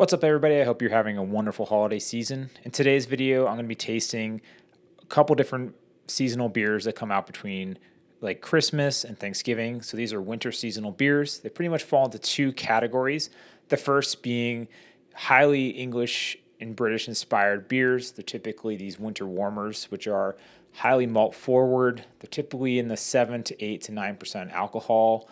What's up, everybody? I hope you're having a wonderful holiday season. In today's video, I'm going to be tasting a couple different seasonal beers that come out between like Christmas and Thanksgiving. So these are winter seasonal beers. They pretty much fall into two categories. The first being highly English and British inspired beers. They're typically these winter warmers, which are highly malt forward. They're typically in the 7 to 8 to 9% alcohol.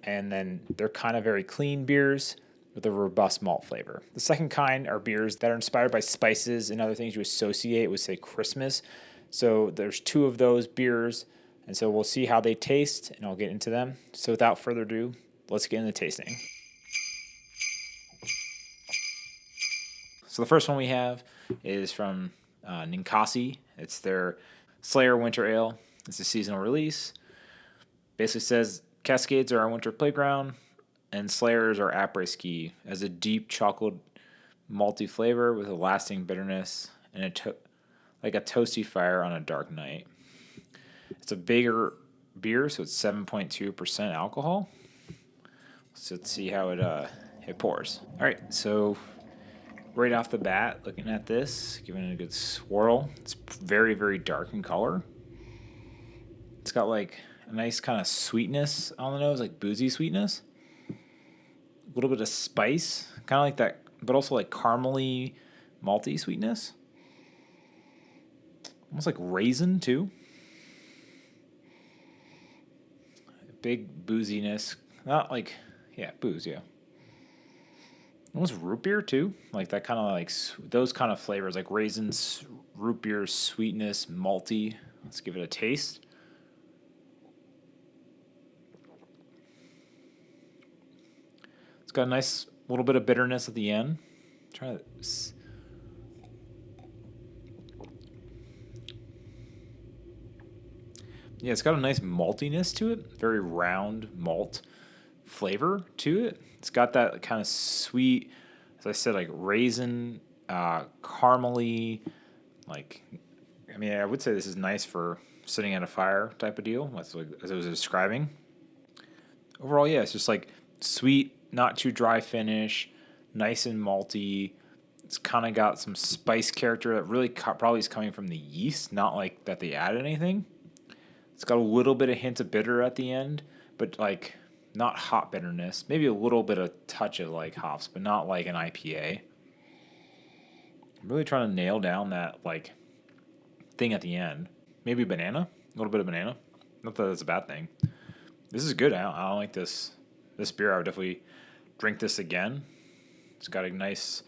And then they're kind of very clean beers with a robust malt flavor. The second kind are beers that are inspired by spices and other things you associate with, say, Christmas. So there's two of those beers, and so we'll see how they taste, and I'll get into them. So without further ado, let's get into tasting. So the first one we have is from Ninkasi. It's their Sleigh'r Winter Ale. It's a seasonal release. Basically says, Cascades are our winter playground, and Sleigh'rs are après-ski as a deep chocolate malty flavor with a lasting bitterness and like a toasty fire on a dark night. It's a bigger beer, so it's 7.2% alcohol. So let's see how it pours. All right, so right off the bat, looking at this, giving it a good swirl. It's very, very dark in color. It's got like a nice kind of sweetness on the nose, like boozy sweetness. A little bit of spice, kind of like that, but also like caramely, malty sweetness. Almost like raisin, too. Big booziness. Not like, booze, yeah. Almost root beer, too. Like that kind of like, those kind of flavors, like raisins, root beer, sweetness, malty. Let's give it a taste. It's got a nice little bit of bitterness at the end. Try to. Yeah, it's got a nice maltiness to it. Very round malt flavor to it. It's got that kind of sweet, as I said, like raisin, caramely. Like, I mean, I would say this is nice for sitting at a fire type of deal. That's like as I was describing. Overall, yeah, it's just like sweet, not too dry finish, nice and malty. It's kind of got some spice character that really probably is coming from the yeast, not like that they added anything. It's got a little bit of hint of bitter at the end, but like not hot bitterness. Maybe a little bit of touch of like hops, but not like an IPA. I'm really trying to nail down that like thing at the end. Maybe banana, a little bit of banana. Not that that's a bad thing. This is good. I don't like this beer. I would definitely drink this again. It's got a nice,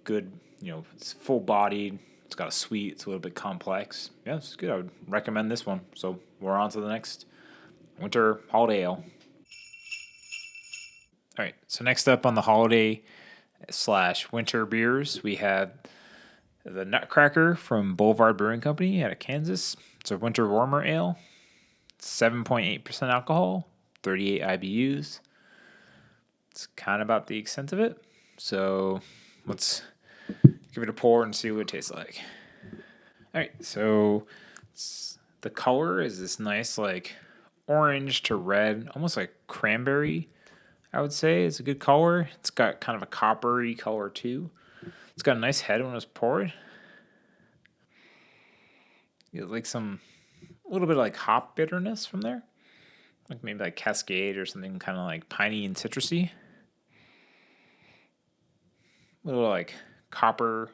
good, it's full bodied. It's got a sweet. It's a little bit complex. Yeah, it's good. I would recommend this one. So we're on to the next winter holiday ale. All right. So next up on the holiday / winter beers, we have the Nutcracker from Boulevard Brewing Company out of Kansas. It's a winter warmer ale. 7.8% alcohol, 38 IBUs. It's kind of about the extent of it. So let's give it a pour and see what it tastes like. All right, so the color is this nice like orange to red, almost like cranberry, I would say. It's a good color. It's got kind of a coppery color too. It's got a nice head when it's poured. You like a little bit of like hop bitterness from there. Like maybe like Cascade or something kind of like piney and citrusy. A little like copper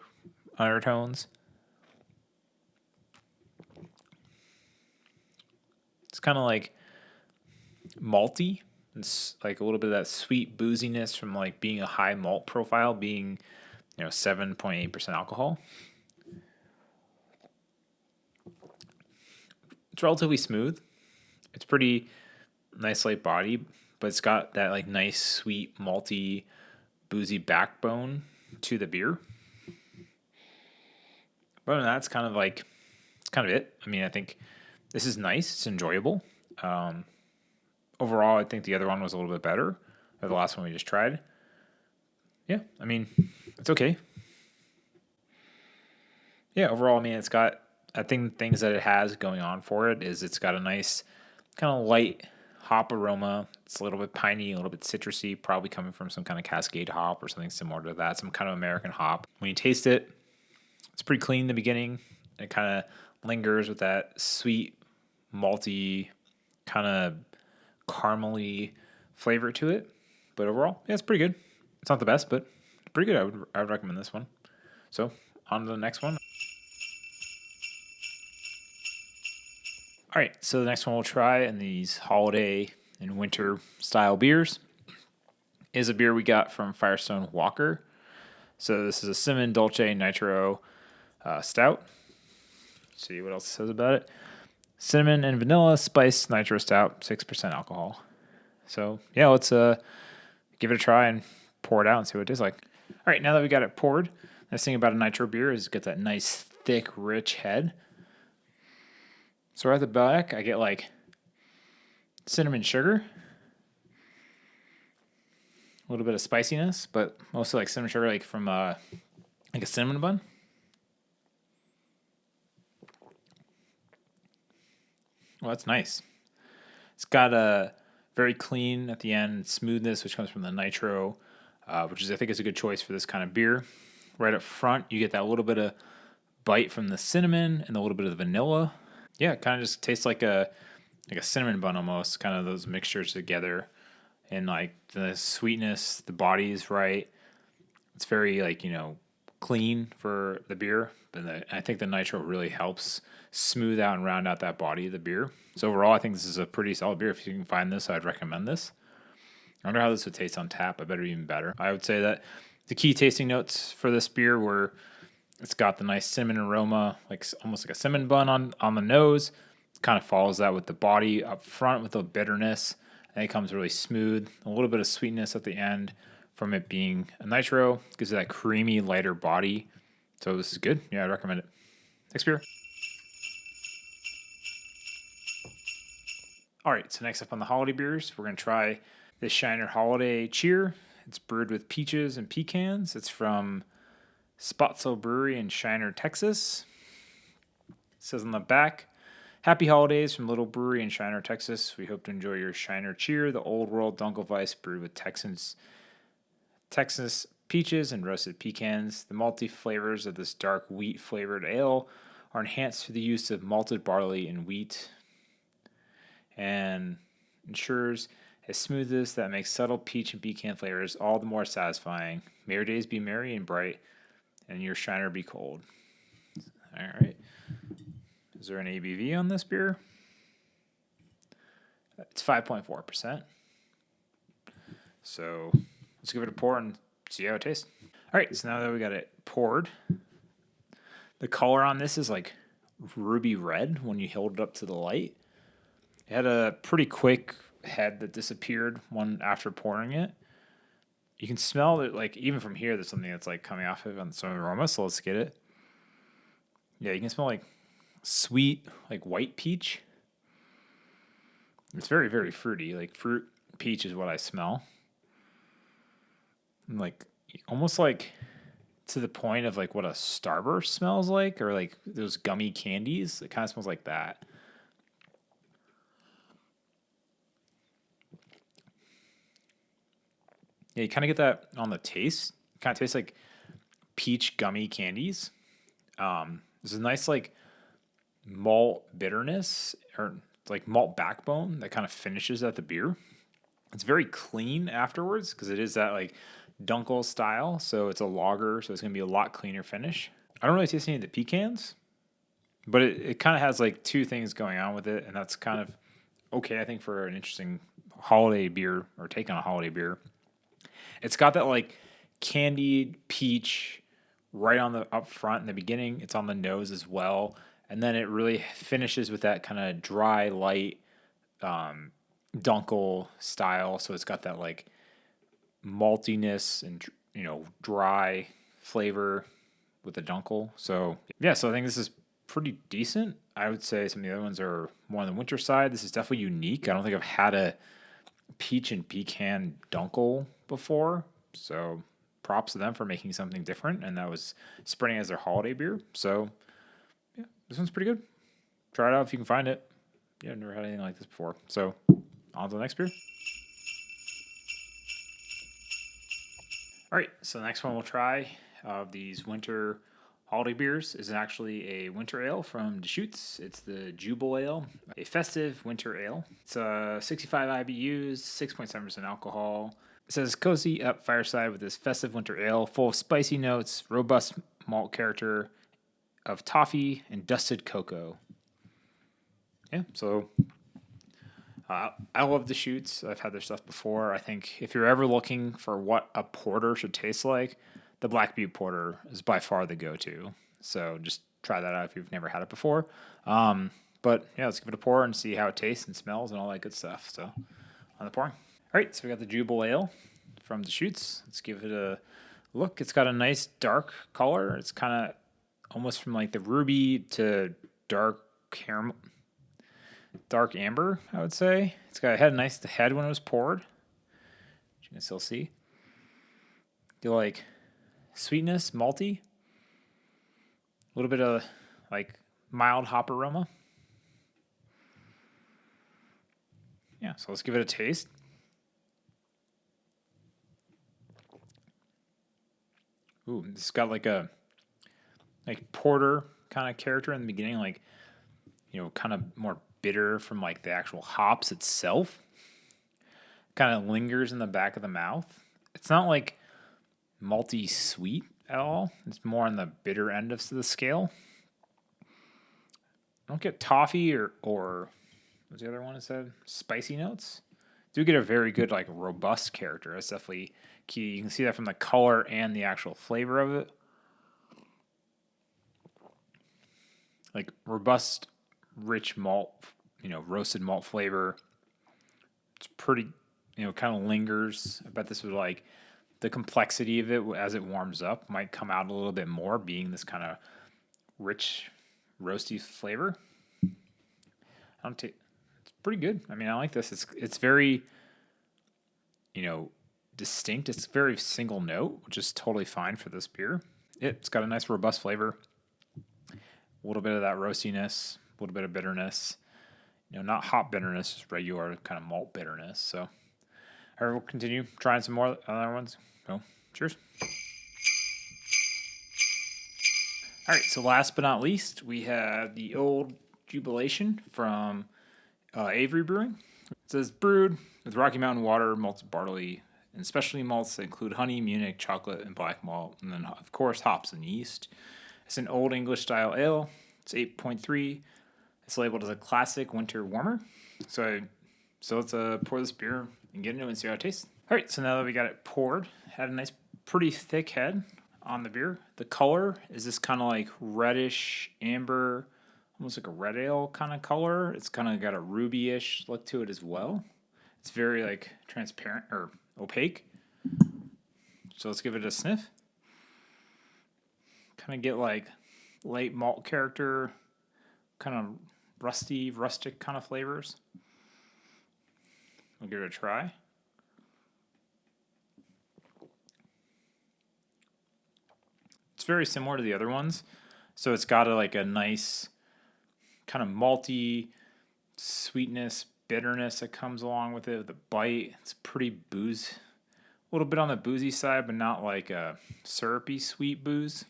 undertones. It's kind of like malty. It's like a little bit of that sweet booziness from like being a high malt profile, being 7.8% alcohol. It's relatively smooth. It's pretty nice light body, but it's got that like nice sweet malty boozy backbone to the beer. But other than that, it's kind of it. I mean, I think this is nice. It's enjoyable. Overall, I think the other one was a little bit better, or the last one we just tried. Yeah, I mean, it's okay. Yeah, overall, I mean, it's got, I think things that it has going on for it is it's got a nice kind of light hop aroma. It's a little bit piney, a little bit citrusy, probably coming from some kind of Cascade hop or something similar to that, some kind of American hop. When you taste it, it's pretty clean in the beginning. It kind of lingers with that sweet, malty, kind of caramely flavor to it. But overall, yeah, it's pretty good. It's not the best, but it's pretty good. I would recommend this one. So on to the next one. All right, so the next one we'll try in these holiday and winter style beers is a beer we got from Firestone Walker. So this is a cinnamon Dolce Nitro Stout. Let's see what else it says about it. Cinnamon and vanilla spiced Nitro Stout, 6% alcohol. So yeah, let's give it a try and pour it out and see what it tastes like. All right, now that we got it poured, the nice thing about a Nitro beer is get that nice, thick, rich head. So right at the back, I get like cinnamon sugar, a little bit of spiciness, but mostly like cinnamon sugar, like from like a cinnamon bun. Well, that's nice. It's got a very clean at the end smoothness, which comes from the Nitro, which is I think is a good choice for this kind of beer. Right up front, you get that little bit of bite from the cinnamon and a little bit of the vanilla. Yeah, it kind of just tastes like a cinnamon bun almost, kind of those mixtures together. And like the sweetness, the body is right. It's very like, clean for the beer. But I think the Nitro really helps smooth out and round out that body of the beer. So overall, I think this is a pretty solid beer. If you can find this, I'd recommend this. I wonder how this would taste on tap. I bet it'd be even better. I would say that the key tasting notes for this beer were it's got the nice cinnamon aroma, like almost like a cinnamon bun on the nose. It kind of follows that with the body up front with the bitterness. And it comes really smooth. A little bit of sweetness at the end from it being a Nitro. Gives it that creamy, lighter body. So this is good. Yeah, I'd recommend it. Next beer. All right, so next up on the holiday beers, we're going to try this Shiner Holiday Cheer. It's brewed with peaches and pecans. It's from Spottsville Brewery in Shiner, Texas. It says on the back, Happy Holidays from Little Brewery in Shiner, Texas. We hope to enjoy your Shiner Cheer, the old world Dunkel Weisse brewed with Texas peaches and roasted pecans. The malty flavors of this dark wheat flavored ale are enhanced through the use of malted barley and wheat and ensures a smoothness that makes subtle peach and pecan flavors all the more satisfying. May your days be merry and bright and your Shiner be cold. All right. Is there an ABV on this beer? It's 5.4%. So let's give it a pour and see how it tastes. All right, so now that we got it poured, the color on this is like ruby red when you hold it up to the light. It had a pretty quick head that disappeared one after pouring it. You can smell it, like, even from here, there's something that's, like, coming off of it on some aroma, so let's get it. Yeah, you can smell, like, sweet, like, white peach. It's very, very fruity. Like, fruit peach is what I smell. And, like, almost, like, to the point of, like, what a Starburst smells like, or, like, those gummy candies. It kind of smells like that. Yeah, you kind of get that on the taste. It kind of tastes like peach gummy candies. There's a nice like malt bitterness or like malt backbone that kind of finishes at the beer. It's very clean afterwards because it is that like Dunkel style. So it's a lager, so it's going to be a lot cleaner finish. I don't really taste any of the pecans, but it kind of has like two things going on with it. And that's kind of okay, I think, for an interesting holiday beer or take on a holiday beer. It's got that like candied peach right on the up front in the beginning. It's on the nose as well, and then it really finishes with that kind of dry, light Dunkel style. So it's got that like maltiness and dry flavor with the Dunkel. So yeah, so I think this is pretty decent. I would say some of the other ones are more on the winter side. This is definitely unique. I don't think I've had a peach and pecan Dunkel before, so props to them for making something different, and that was spreading as their holiday beer. So yeah, this one's pretty good. Try it out if you can find it. Yeah, I've never had anything like this before. So On to the next beer. All right, so the next one we'll try of these winter holiday beers is actually a winter ale from Deschute. It's the Jubilale, a festive winter ale. It's 65 IBUs, 6.7% alcohol. It says cozy up fireside with this festive winter ale full of spicy notes, robust malt character of toffee and dusted cocoa. Yeah, so I love Deschutes. I've had their stuff before. I think if you're ever looking for what a porter should taste like, the Black Butte Porter is by far the go-to. So just try that out if you've never had it before. But yeah, let's give it a pour and see how it tastes and smells and all that good stuff. So on the pouring. All right, so we got the Jubilale from Deschutes. Let's give it a look. It's got a nice dark color. It's kind of almost from like the ruby to dark caramel. Dark amber, I would say. It had a nice head when it was poured. You can still see. You like sweetness, malty. A little bit of like mild hop aroma. Yeah, so let's give it a taste. Ooh, it's got like a porter kind of character in the beginning, like, you know, kind of more bitter from like the actual hops itself. Kind of lingers in the back of the mouth. It's not like malty sweet at all. It's more on the bitter end of the scale. I don't get toffee or what's the other one it said? Spicy notes. Do get a very good like robust character. That's definitely key. You can see that from the color and the actual flavor of it. Like robust, rich malt, you know, roasted malt flavor. It's pretty, you know, kind of lingers. I bet this would like the complexity of it as it warms up might come out a little bit more, being this kind of rich, roasty flavor. It's pretty good. I mean, I like this. It's very, you know, distinct. It's very single note, which is totally fine for this beer. It's got a nice robust flavor. A little bit of that roastiness, a little bit of bitterness. You know, not hop bitterness, just regular kind of malt bitterness. So, all right, we'll continue trying some more other ones. So, cheers. All right, so last but not least, we have the old Jubilation from Avery Brewing. It says brewed with Rocky Mountain water, malted barley, and specialty malts that include honey, Munich, chocolate, and black malt, and then, of course, hops and yeast. It's an old English style ale. It's 8.3. It's labeled as a classic winter warmer. So let's pour this beer and get into it and see how it tastes. All right, so now that we got it poured, had a nice, pretty thick head on the beer. The color is this kind of like reddish amber, almost like a red ale kind of color. It's kind of got a ruby-ish look to it as well. It's very like transparent or opaque. So let's give it a sniff. Kind of get like light malt character, kind of rustic kind of flavors. We'll give it a try. It's very similar to the other ones. So it's got a nice kind of malty sweetness, bitterness that comes along with it. The bite, it's pretty booze. A little bit on the boozy side, but not like a syrupy sweet booze.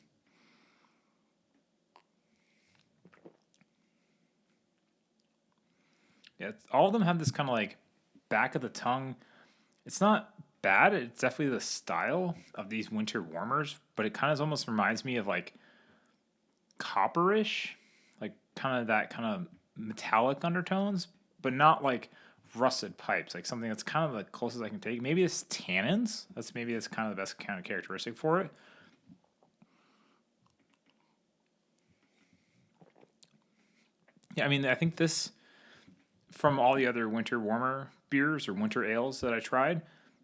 Yeah, all of them have this kind of like back of the tongue. It's not bad. It's definitely the style of these winter warmers, but it kind of almost reminds me of like copperish, like kind of that kind of metallic undertones, but not like rusted pipes, like something that's kind of the closest I can take. Maybe it's tannins. That's kind of the best kind of characteristic for it. Yeah, I mean, I think this, from all the other winter warmer beers or winter ales that I tried,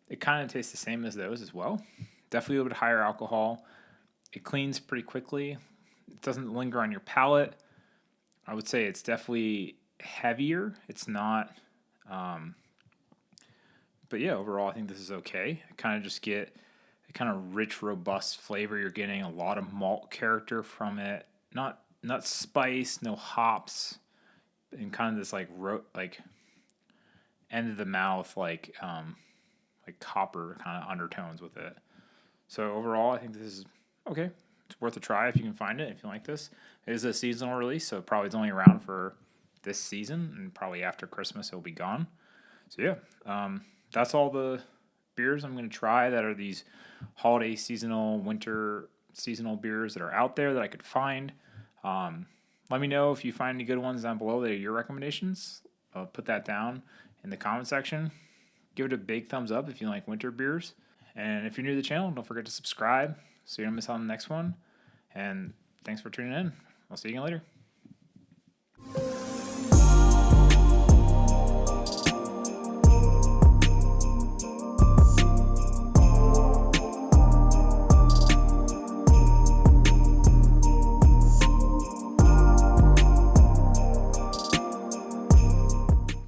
it kind of tastes the same as those as well. Definitely a little bit higher alcohol. It cleans pretty quickly. It doesn't linger on your palate. I would say it's definitely heavier. It's not, but yeah, overall, I think this is okay. I kind of just get a kind of rich, robust flavor. You're getting a lot of malt character from it. Not spice, no hops, and kind of this like end of the mouth like copper kind of undertones with it. So overall, I think this is okay. It's worth a try if you can find it. If you like this, it is a seasonal release, so probably it's only around for this season, and probably after Christmas it'll be gone. So yeah, that's all the beers I'm going to try that are these holiday seasonal, winter seasonal beers that are out there that I could find. Let me know if you find any good ones down below that are your recommendations. Put that down in the comment section. Give it a big thumbs up if you like winter beers. And if you're new to the channel, don't forget to subscribe so you don't miss out on the next one. And thanks for tuning in. I'll see you again later.